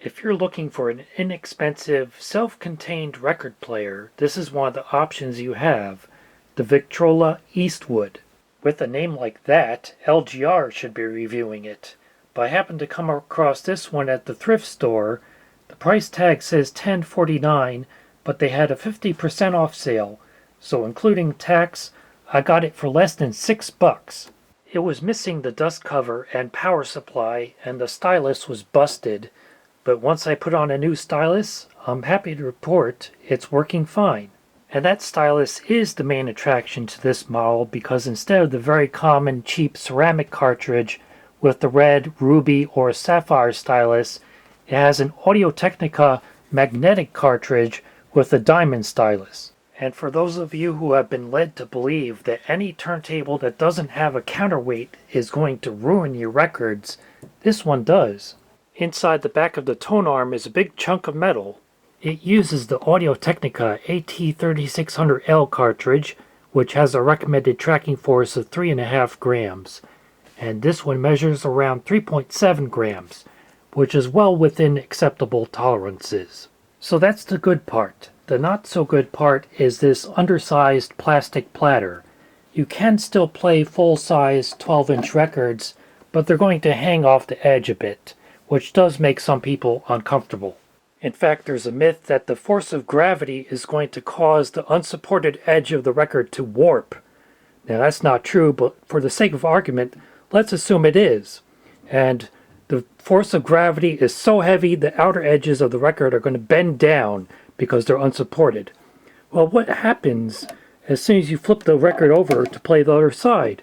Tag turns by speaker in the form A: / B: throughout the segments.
A: If you're looking for an inexpensive, self-contained record player, this is one of the options you have, the Victrola Eastwood. With a name like that, LGR should be reviewing it. But I happened to come across this one at the thrift store. The price tag says $10.49, but they had a 50% off sale, so including tax, I got it for less than $6. It was missing the dust cover and power supply, and the stylus was busted. But once I put on a new stylus, I'm happy to report it's working fine. And that stylus is the main attraction to this model because instead of the very common cheap ceramic cartridge with the red, ruby, or sapphire stylus, it has an Audio-Technica magnetic cartridge with a diamond stylus. And for those of you who have been led to believe that any turntable that doesn't have a counterweight is going to ruin your records, this one does. Inside the back of the tone arm is a big chunk of metal. It uses the Audio-Technica AT3600L cartridge, which has a recommended tracking force of 3.5 grams. And this one measures around 3.7 grams, which is well within acceptable tolerances. So that's the good part. The not so good part is this undersized plastic platter. You can still play full-size 12-inch records, but they're going to hang off the edge a bit, which does make some people uncomfortable. In fact, there's a myth that the force of gravity is going to cause the unsupported edge of the record to warp. Now that's not true, but for the sake of argument, let's assume it is. And the force of gravity is so heavy the outer edges of the record are going to bend down because they're unsupported. Well, what happens as soon as you flip the record over to play the other side?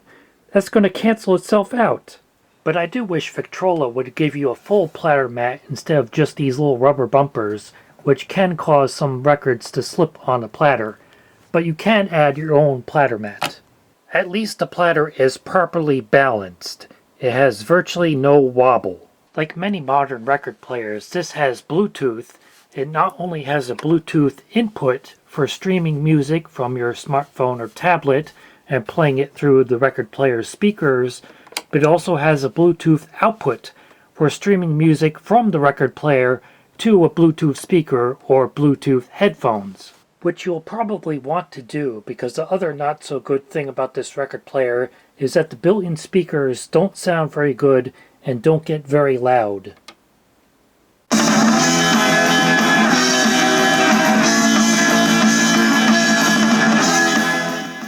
A: That's going to cancel itself out. But I do wish Victrola would give you a full platter mat instead of just these little rubber bumpers, which can cause some records to slip on the platter, but you can add your own platter mat. At least the platter is properly balanced. It has virtually no wobble. Like many modern record players, this has Bluetooth. It not only has a Bluetooth input for streaming music from your smartphone or tablet and playing it through the record player's speakers, but it also has a Bluetooth output for streaming music from the record player to a Bluetooth speaker or Bluetooth headphones, which you'll probably want to do because the other not so good thing about this record player is that the built-in speakers don't sound very good and don't get very loud.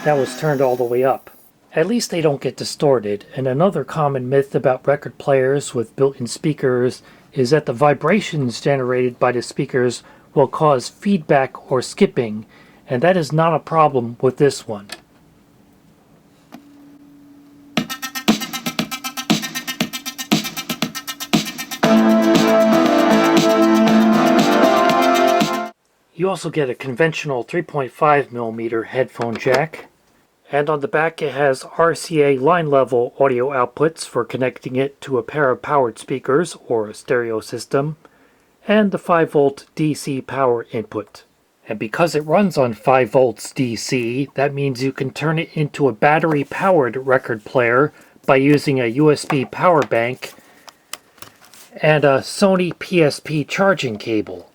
A: That was turned all the way up. At least they don't get distorted, and another common myth about record players with built-in speakers is that the vibrations generated by the speakers will cause feedback or skipping, and that is not a problem with this one. You also get a conventional 3.5mm headphone jack. And on the back it has RCA line level audio outputs for connecting it to a pair of powered speakers or a stereo system, and the 5V DC power input. And because it runs on 5V DC, that means you can turn it into a battery powered record player by using a USB power bank and a Sony PSP charging cable.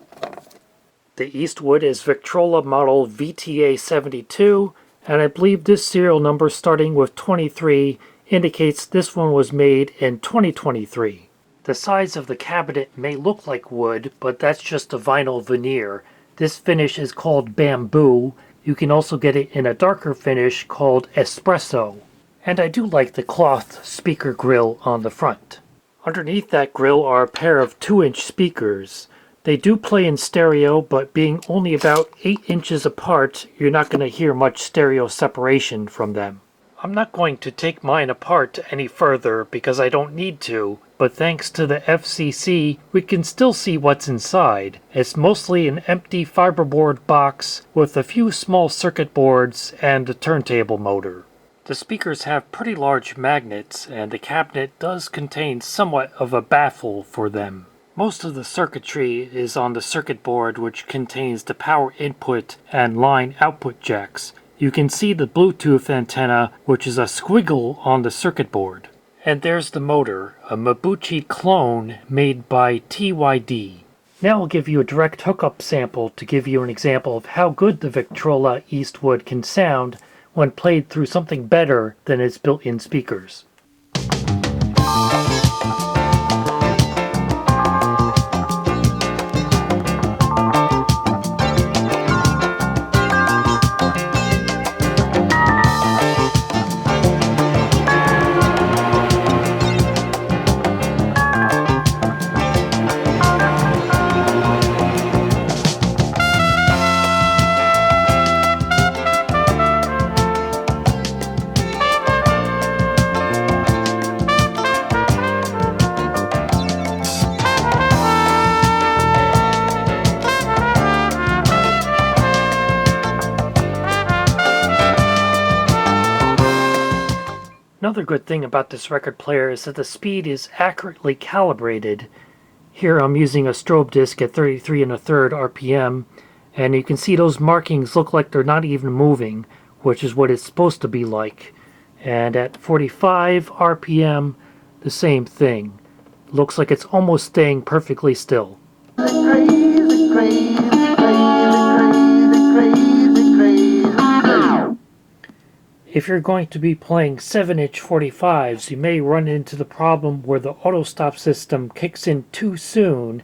A: The Eastwood is Victrola model VTA72, and I believe this serial number starting with 23 indicates this one was made in 2023. The sides of the cabinet may look like wood, but that's just a vinyl veneer. This finish is called bamboo. You can also get it in a darker finish called espresso. And I do like the cloth speaker grill on the front. Underneath that grill are a pair of 2-inch speakers. They do play in stereo, but being only about 8 inches apart, you're not going to hear much stereo separation from them. I'm not going to take mine apart any further because I don't need to, but thanks to the FCC, we can still see what's inside. It's mostly an empty fiberboard box with a few small circuit boards and a turntable motor. The speakers have pretty large magnets, and the cabinet does contain somewhat of a baffle for them. Most of the circuitry is on the circuit board, which contains the power input and line output jacks. You can see the Bluetooth antenna, which is a squiggle on the circuit board. And there's the motor, a Mabuchi clone made by TYD. Now I'll give you a direct hookup sample to give you an example of how good the Victrola Eastwood can sound when played through something better than its built-in speakers. Another good thing about this record player is that the speed is accurately calibrated. Here I'm using a strobe disc at 33 1/3 RPM, and you can see those markings look like they're not even moving, which is what it's supposed to be like. And at 45 RPM, the same thing. Looks like it's almost staying perfectly still. If you're going to be playing 7-inch 45s, you may run into the problem where the auto stop system kicks in too soon.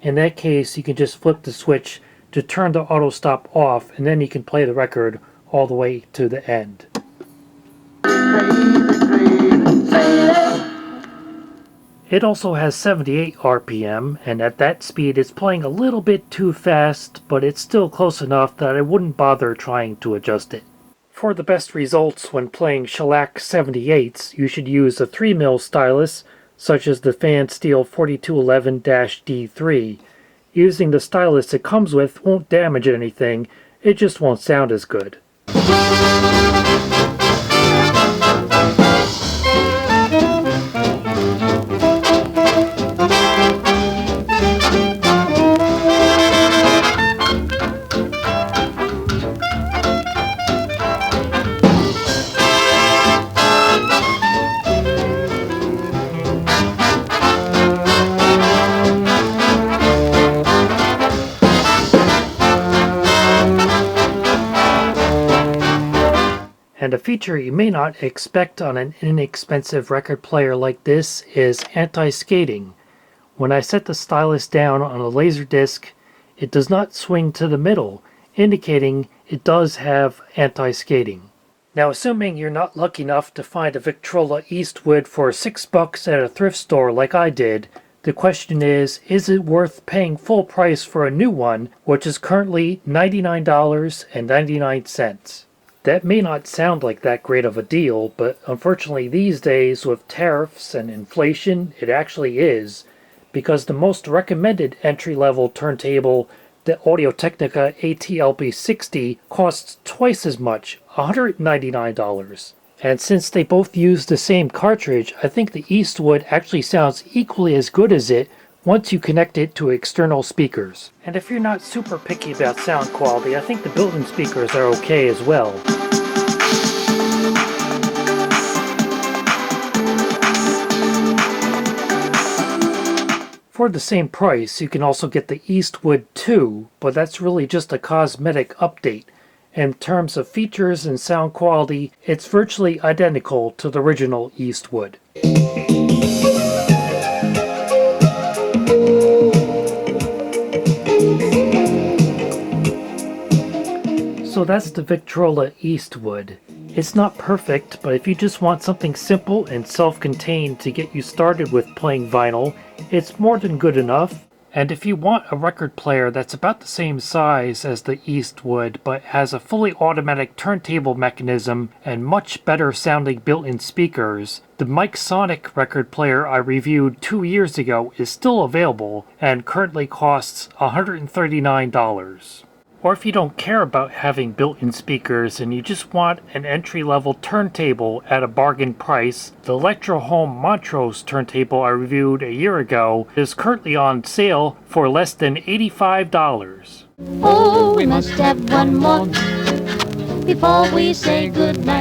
A: In that case, you can just flip the switch to turn the auto stop off, and then you can play the record all the way to the end. It also has 78 RPM, and at that speed it's playing a little bit too fast, but it's still close enough that I wouldn't bother trying to adjust it. For the best results when playing shellac 78s, you should use a 3mm stylus, such as the Fansteel 4211-D3. Using the stylus it comes with won't damage anything, it just won't sound as good. And a feature you may not expect on an inexpensive record player like this is anti-skating. When I set the stylus down on a Laserdisc, it does not swing to the middle, indicating it does have anti-skating. Now, assuming you're not lucky enough to find a Victrola Eastwood for $6 at a thrift store like I did, the question is it worth paying full price for a new one, which is currently $99.99? That may not sound like that great of a deal, but unfortunately these days with tariffs and inflation, it actually is, because the most recommended entry-level turntable, the Audio-Technica AT-LB60, costs twice as much, $199. And since they both use the same cartridge, I think the Eastwood actually sounds equally as good as it once you connect it to external speakers. And if you're not super picky about sound quality, I think the built-in speakers are okay as well. For the same price, you can also get the Eastwood 2, but that's really just a cosmetic update. In terms of features and sound quality, it's virtually identical to the original Eastwood. So that's the Victrola Eastwood. It's not perfect, but if you just want something simple and self-contained to get you started with playing vinyl, it's more than good enough. And if you want a record player that's about the same size as the Eastwood but has a fully automatic turntable mechanism and much better sounding built-in speakers, the Mike-Sonic record player I reviewed 2 years ago is still available and currently costs $139. Or if you don't care about having built-in speakers and you just want an entry-level turntable at a bargain price, the Electro-Home Montrose turntable I reviewed a year ago is currently on sale for less than $85.
B: Oh, we must have one more before we say goodnight.